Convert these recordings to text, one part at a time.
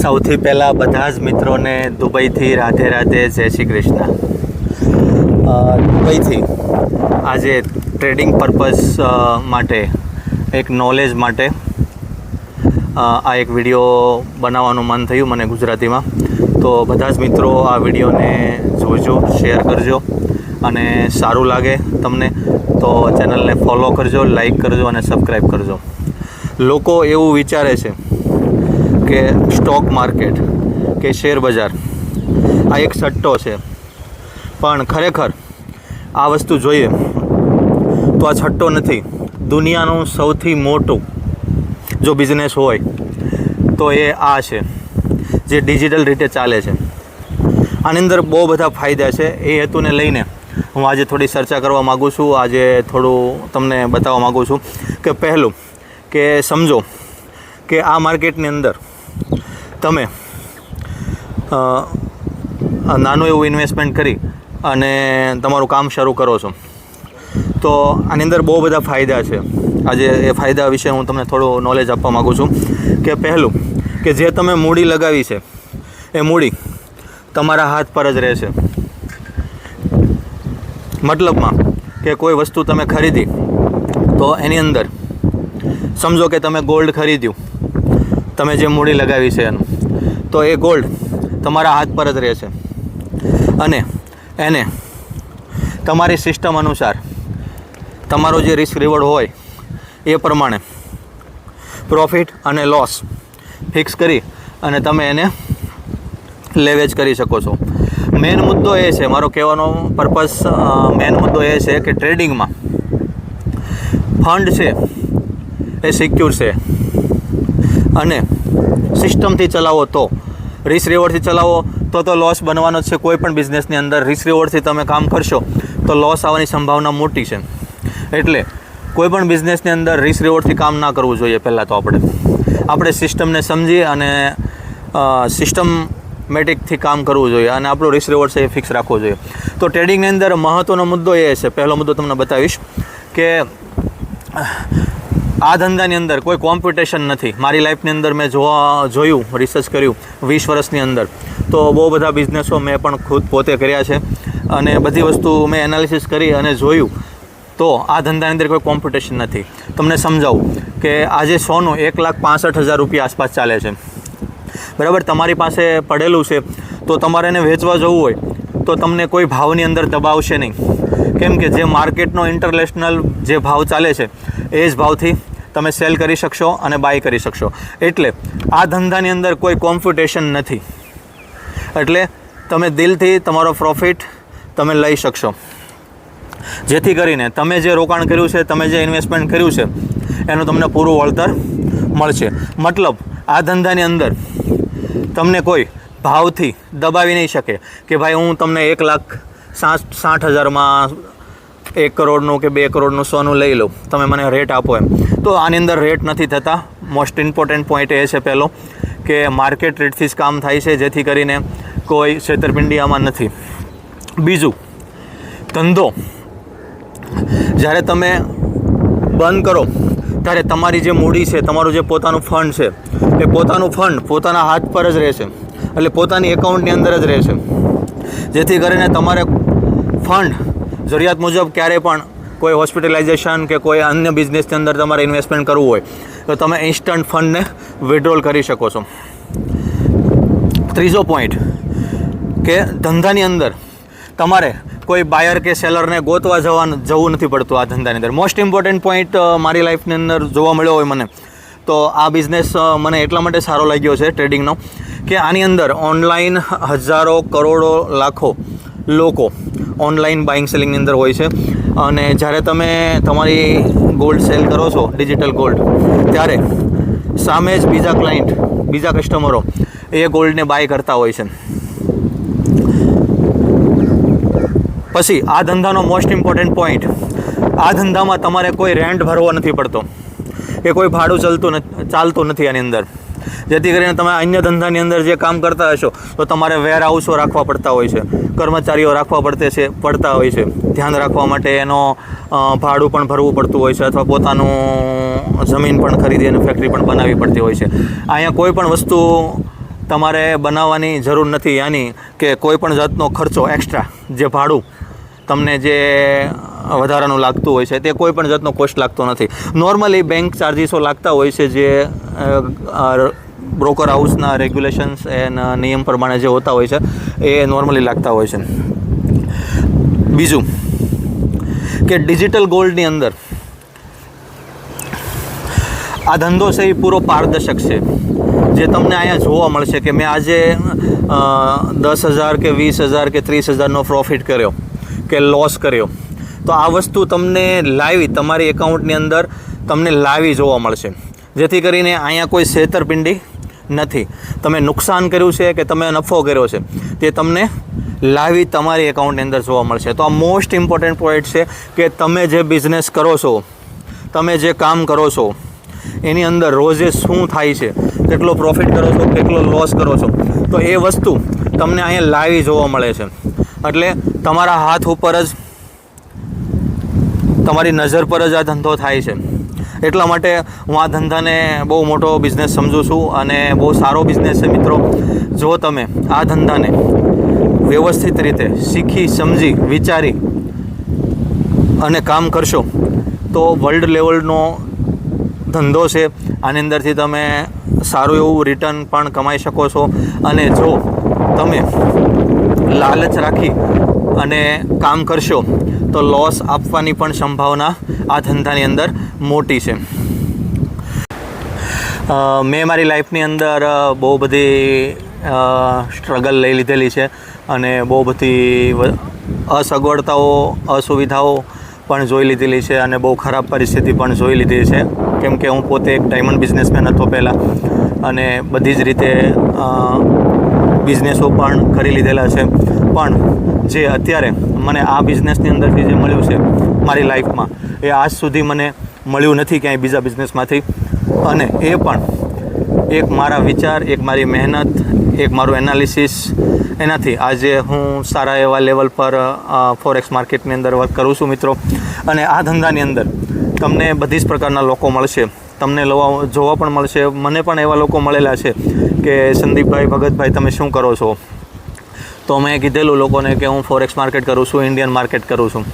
સૌથી પહેલાં બધા જ મિત્રોને દુબઈથી રાધે રાધે, જય શ્રી કૃષ્ણ। દુબઈથી આજે ટ્રેડિંગ પર્પઝ માટે એક નોલેજ માટે આ એક વિડીયો બનાવવાનું મન થયું મને ગુજરાતીમાં। તો બધા જ મિત્રો આ વિડીયોને જોજો, શેર કરજો અને સારું લાગે તમને તો ચેનલને ફોલો કરજો, લાઈક કરજો અને સબસ્ક્રાઈબ કરજો। લોકો એવું વિચારે છે કે સ્ટોક માર્કેટ કે શેર બજાર આ એક સટ્ટો છે, પણ ખરેખર આ વસ્તુ જોઈએ તો આ સટ્ટો નથી। દુનિયાનું સૌથી મોટું જો બિઝનેસ હોય તો એ આ છે જે ડિજિટલ રીતે ચાલે છે। આની અંદર બહુ બધા ફાયદા છે। એ હેતુને લઈને હું આજે થોડી ચર્ચા કરવા માગું છું। આજે થોડું તમને બતાવવા માગું છું કે પહેલું કે સમજો કે આ માર્કેટની અંદર તમે નાનું એવું ઇન્વેસ્ટમેન્ટ કરી અને તમારું કામ શરૂ કરો છો તો આની અંદર બહુ બધા ફાયદા છે। આજે એ ફાયદા વિશે હું તમને થોડું નોલેજ આપવા માગું છું કે પહેલું કે જે તમે મૂડી લગાવી છે એ મૂડી તમારા હાથ પર જ રહેશે। મતલબમાં કે કોઈ વસ્તુ તમે ખરીદી તો એની અંદર સમજો કે તમે ગોલ્ડ ખરીદ્યું, તમે જે મૂડી લગાવી છે એનું, તો એ ગોલ્ડ તમારા હાથ પર જ રહેશે અને એને તમારી સિસ્ટમ અનુસાર તમારો જે રિસ્ક રિવોર્ડ હોય એ પ્રમાણે પ્રોફિટ અને લોસ ફિક્સ કરી અને તમે એને લેવેજ કરી શકો છો। મેઇન મુદ્દો એ છે, મારો કહેવાનો પર્પસ મેઇન મુદ્દો એ છે કે ટ્રેડિંગમાં ફંડ છે એ સિક્યોર છે અને સિસ્ટમથી ચલાવો તો, રિસ્ક રિવોર્ડથી ચલાવો તો લોસ બનવાનો જ છે। કોઈ પણ બિઝનેસની અંદર રિસ્ક રિવોર્ડથી તમે કામ કરશો તો લોસ આવવાની સંભાવના મોટી છે। એટલે કોઈ પણ બિઝનેસની અંદર રિસ્ક રિવોર્ડથી કામ ના કરવું જોઈએ। પહેલાં તો આપણે સિસ્ટમને સમજી અને સિસ્ટમેટિકથી કામ કરવું જોઈએ અને આપણો રિસ્ક રિવોર્ડ છે એ ફિક્સ રાખવો જોઈએ। તો ટ્રેડિંગની અંદર મહત્ત્વનો મુદ્દો એ છે, પહેલો મુદ્દો તમને બતાવીશ કે આ ધંધાની અંદર કોઈ કોમ્પિટિશન નથી। મારી લાઈફની અંદર મેં જોયું, રિસર્ચ કર્યું 20 વર્ષની અંદર તો બહુ બધા બિઝનેસો મેં પણ ખુદ પોતે કર્યા છે અને બધી વસ્તુ મેં એનાલિસિસ કરી અને જોયું તો આ ધંધાની અંદર કોઈ કોમ્પિટિશન નથી। તમને સમજાવું કે આજે સોનું 1,65,000 રૂપિયા આસપાસ ચાલે છે, બરાબર। તમારી પાસે પડેલું છે તો તમારે એને વેચવા જવું હોય તો તમને કોઈ ભાવની અંદર દબાવશે નહીં, કેમ કે જે માર્કેટનો ઇન્ટરનેશનલ જે ભાવ ચાલે છે એ જ ભાવથી તમે સેલ કરી શકશો અને બાય કરી શકશો। એટલે આ ધંધાની અંદર કોઈ કોમ્પિટિશન નથી, એટલે તમે દિલથી તમારો પ્રોફિટ તમે લઈ શકશો, જેથી કરીને તમે જે રોકાણ કર્યું છે, તમે જે ઇન્વેસ્ટમેન્ટ કર્યું છે એનું તમને પૂરું વળતર મળશે। મતલબ આ ધંધાની અંદર તમને કોઈ ભાવથી દબાવી નહીં શકે કે ભાઈ હું તમને 1,60,000માં 1 કરોડનું કે 2 કરોડનું સોનું લઈ લઉં, તમે મને રેટ આપો એમ। તો આની અંદર રેટ નથી થતા। મોસ્ટ ઇમ્પોર્ટન્ટ પોઈન્ટ એ છે પહેલો કે માર્કેટ રેટથી જ કામ થાય છે, જેથી કરીને કોઈ છેતરપિંડી આમાં નથી। બીજું, ધંધો જ્યારે તમે બંધ કરો ત્યારે તમારી જે મૂડી છે, તમારું જે પોતાનું ફંડ છે એ પોતાનું ફંડ પોતાના હાથ પર જ રહેશે, એટલે પોતાની એકાઉન્ટની અંદર જ રહેશે, જેથી કરીને તમારે ફંડ જરૂરિયાત મુજબ ક્યારે પણ કોઈ હોસ્પિટલાઇઝેશન કે કોઈ અન્ય બિઝનેસની અંદર તમારે ઇન્વેસ્ટમેન્ટ કરવું હોય તો તમે ઇન્સ્ટન્ટ ફંડને વિડ્રોલ કરી શકો છો। ત્રીજો પોઈન્ટ કે ધંધાની અંદર તમારે કોઈ બાયર કે સેલરને ગોતવા જવું નથી પડતું આ ધંધાની અંદર। મોસ્ટ ઇમ્પોર્ટન્ટ પોઈન્ટ મારી લાઈફની અંદર જોવા મળ્યો હોય મને તો આ બિઝનેસ મને એટલા માટે સારો લાગ્યો છે ટ્રેડિંગનો કે આની અંદર ઓનલાઈન હજારો, કરોડો, લાખો લોકો ઓનલાઈન બાઇંગ સેલિંગની અંદર હોય છે અને જ્યારે તમે તમારી ગોલ્ડ સેલ કરો છો, ડિજિટલ ગોલ્ડ, ત્યારે સામે જ બીજા ક્લાયન્ટ, બીજા કસ્ટમરો એ ગોલ્ડને બાય કરતા હોય છે। પછી આ ધંધાનો મોસ્ટ ઇમ્પોર્ટન્ટ પોઈન્ટ, આ ધંધામાં તમારે કોઈ રેન્ટ ભરવો નથી પડતો કે કોઈ ભાડું ચાલતું નથી આની અંદર, જેથી કરીને તમે અન્ય ધંધાની અંદર જે કામ કરતા હશો તો તમારે વેર હાઉસો રાખવા પડતા હોય છે, કર્મચારીઓ રાખવા પડતા હોય છે, ધ્યાન રાખવા માટે એનો ભાડું પણ ભરવું પડતું હોય છે અથવા પોતાનું જમીન પણ ખરીદી અને ફેક્ટરી પણ બનાવવી પડતી હોય છે। અહીંયા કોઈ પણ વસ્તુ તમારે બનાવવાની જરૂર નથી, યાની કે કોઈ પણ જાતનો ખર્ચો એક્સ્ટ્રા જે ભાડું તમને જે વધારાનું લાગતું હોય છે તે કોઈ પણ જાતનો કોસ્ટ લાગતો નથી. નોર્મલી બેંક ચાર્જીસો લાગતા હોય છે જે બ્રોકર હાઉસના રેગ્યુલેશન્સ એના નિયમ પ્રમાણે જે હોતા હોય છે એ નોર્મલી લાગતા હોય છે. બીજું કે ડિજિટલ ગોલ્ડની અંદર આ ધંધો છે એ પૂરો પારદર્શક છે. જે તમને અહીંયા જોવા મળશે કે મેં આજે 10,000 કે 20,000 કે 30,000નો પ્રોફિટ કર્યો કે લોસ કર્યો, તો આ વસ્તુ તમને લાઈવ તમારી એકાઉન્ટની અંદર તમને લાઈવ જોવા મળશે. જેથી કરીને અહીંયા કોઈ છેતરપિંડી નથી. તમે નુકસાન કર્યું છે કે તમે નફો કર્યો છે તે તમને લાઈવ તમારી એકાઉન્ટની અંદર જોવા મળશે. તો આ મોસ્ટ ઇમ્પોર્ટન્ટ પોઈન્ટ છે કે તમે જે બિઝનેસ કરો છો, તમે જે કામ કરો છો એની અંદર રોજે શું થાય છે, કેટલો પ્રોફિટ કરો છો, કેટલો લોસ કરો છો, તો એ વસ્તુ તમને અહીંયા લાઈવ જોવા મળે છે. એટલે તમારા હાથ ઉપર જ, તમારી નજર પર જ આ ધંધો થાય છે. એટલા માટે હું આ ધંધાને બહુ મોટો બિઝનેસ સમજું છું અને બહુ સારો બિઝનેસ છે મિત્રો. જો તમે આ ધંધાને વ્યવસ્થિત રીતે શીખી સમજી વિચારી અને કામ કરશો તો વર્લ્ડ લેવલનો ધંધો છે. આની અંદરથી તમે સારું એવું રિટર્ન પણ કમાઈ શકો છો. અને જો તમે લાલચ રાખી અને કામ કરશો તો લોસ આપવાની પણ સંભાવના આ ધંધાની અંદર મોટી છે. મેં મારી લાઈફની અંદર બહુ બધી સ્ટ્રગલ લઈ લીધેલી છે અને બહુ બધી અસગવડતાઓ, અસુવિધાઓ પણ જોઈ લીધેલી છે અને બહુ ખરાબ પરિસ્થિતિ પણ જોઈ લીધી છે. કેમ કે હું પોતે એક ડાયમંડ બિઝનેસમેન હતો પહેલાં, અને બધી જ રીતે બિઝનેસો પણ કરી લીધેલા છે. પણ જે અત્યારે મને આ બિઝનેસની અંદરથી જે મળ્યું છે મારી લાઈફમાં, એ આજ સુધી મને મળ્યું નથી ક્યાંય બીજા બિઝનેસમાંથી. અને એ પણ એક મારા વિચાર, એક મારી મહેનત, એક મારું એનાલિસિસ, એનાથી આજે હું સારા એવા લેવલ પર ફોરેક્સ માર્કેટની અંદર વર્ક કરું છું મિત્રો. અને આ ધંધાની અંદર તમને બધી જ પ્રકારના લોકો મળશે, તમને જોવા પણ મળશે. મને પણ એવા લોકો મળેલા છે કે સંદીપભાઈ, ભગતભાઈ તમે શું કરો છો? તો મેં કીધેલું લોકોને કે હું ફોરેક્સ માર્કેટ કરું છું, ઇન્ડિયન માર્કેટ કરું છું.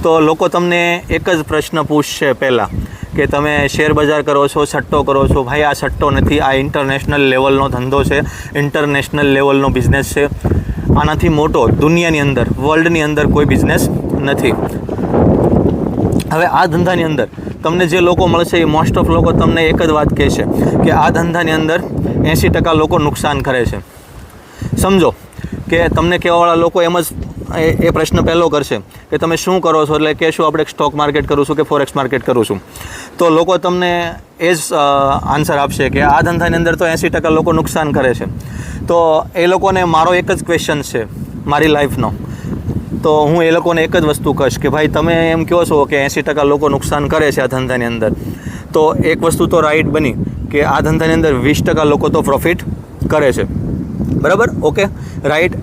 તો લોકો તમને એક જ પ્રશ્ન પૂછશે પહેલાં કે તમે શેર બજાર કરો છો, સટ્ટો કરો છો? ભાઈ આ સટ્ટો નથી, આ ઇન્ટરનેશનલ લેવલનો ધંધો છે, ઇન્ટરનેશનલ લેવલનો બિઝનેસ છે. આનાથી મોટો દુનિયાની અંદર, વર્લ્ડની અંદર કોઈ બિઝનેસ નથી. હવે આ ધંધાની અંદર તમને જે લોકો મળશે એ મોસ્ટ ઓફ લોકો તમને એક જ વાત કહેશે કે આ ધંધાની અંદર 80% લોકો નુકસાન કરે છે. સમજો કે તમને કહેવાવાળા લોકો એમ જ એ પ્રશ્ન પહેલો કરશે કે તમે શું કરો છો, એટલે કહેશું આપણે સ્ટોક માર્કેટ કરું છું કે ફોરેક્સ માર્કેટ કરું છું. તો લોકો તમને એ જ આન્સર આપશે કે આ ધંધાની અંદર તો 80% લોકો નુકસાન કરે છે. તો એ લોકોને મારો એક જ ક્વેશ્ચન છે મારી લાઈફનો, તો હું એ લોકોને એક જ વસ્તુ કહીશ કે ભાઈ તમે એમ કહો છો કે 80% લોકો નુકસાન કરે છે આ ધંધાની અંદર, તો એક વસ્તુ તો રાઈટ બની કે આ ધંધાની અંદર 20% લોકો તો પ્રોફિટ કરે છે. બરાબર? Okay, right.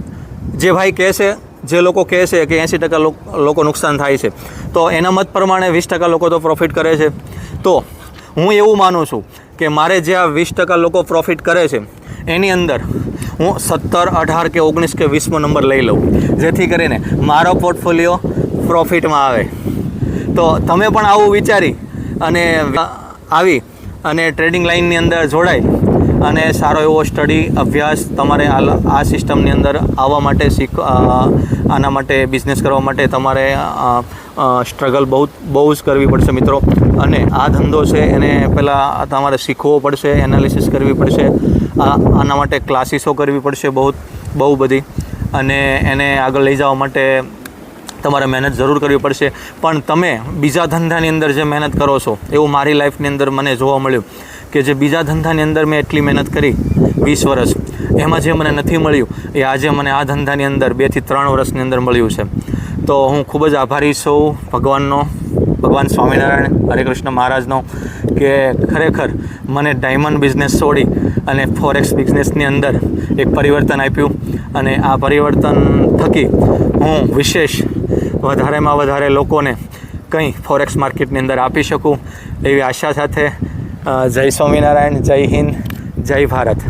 જે ભાઈ કહેશે, જે લોકો કહેશે કે 80% લોકો નુકસાન થાય છે, તો એના મત પ્રમાણે 20% લોકો તો પ્રોફિટ કરે છે. તો હું એવું માનું છું કે મારે જે આ 20% લોકો પ્રોફિટ કરે છે એની અંદર હું 17, 18 કે 19 કે 20મો નંબર લઈ લઉં, જેથી કરીને મારો પોર્ટફોલિયો પ્રોફિટમાં આવે. તો તમે પણ આવું વિચારી અને આવી અને ટ્રેડિંગ લાઇનની અંદર જોડાય અને સારો એવો સ્ટડી અભ્યાસ તમારે આ સિસ્ટમની અંદર આવવા માટે આના માટે બિઝનેસ કરવા માટે તમારે સ્ટ્રગલ બહુ જ કરવી પડશે મિત્રો. અને આ ધંધો છે એને પહેલાં તમારે શીખવો પડશે, એનાલિસિસ કરવી પડશે, આના માટે ક્લાસીસો કરવી પડશે બહુ બધી, અને એને આગળ લઈ જવા માટે તમારે મહેનત જરૂર કરવી પડશે. પણ તમે બીજા ધંધાની અંદર જે મહેનત કરો છો એવું મારી લાઈફની અંદર મને જોવા મળ્યું કે જે બીજા ધંધાની અંદર મેં એટલી મહેનત કરી 20 વર્ષ, એમાં જે મને નથી મળ્યું એ આજે મને આ ધંધાની અંદર 2 થી 3 વર્ષની અંદર મળ્યું છે. તો હું ખૂબ જ આભારી છું ભગવાન સ્વામિનારાયણ હરે કૃષ્ણ મહારાજનો કે ખરેખર મને ડાયમંડ બિઝનેસ છોડી અને ફોરેક્સ બિઝનેસની અંદર એક પરિવર્તન આપ્યું. અને આ પરિવર્તન થકી હું વિશેષ વધારેમાં વધારે લોકોને કંઈ ફોરેક્સ માર્કેટની અંદર આપી શકું એવી આશા સાથે જય સ્વામિનારાયણ, જય હિન્દ, જય ભારત.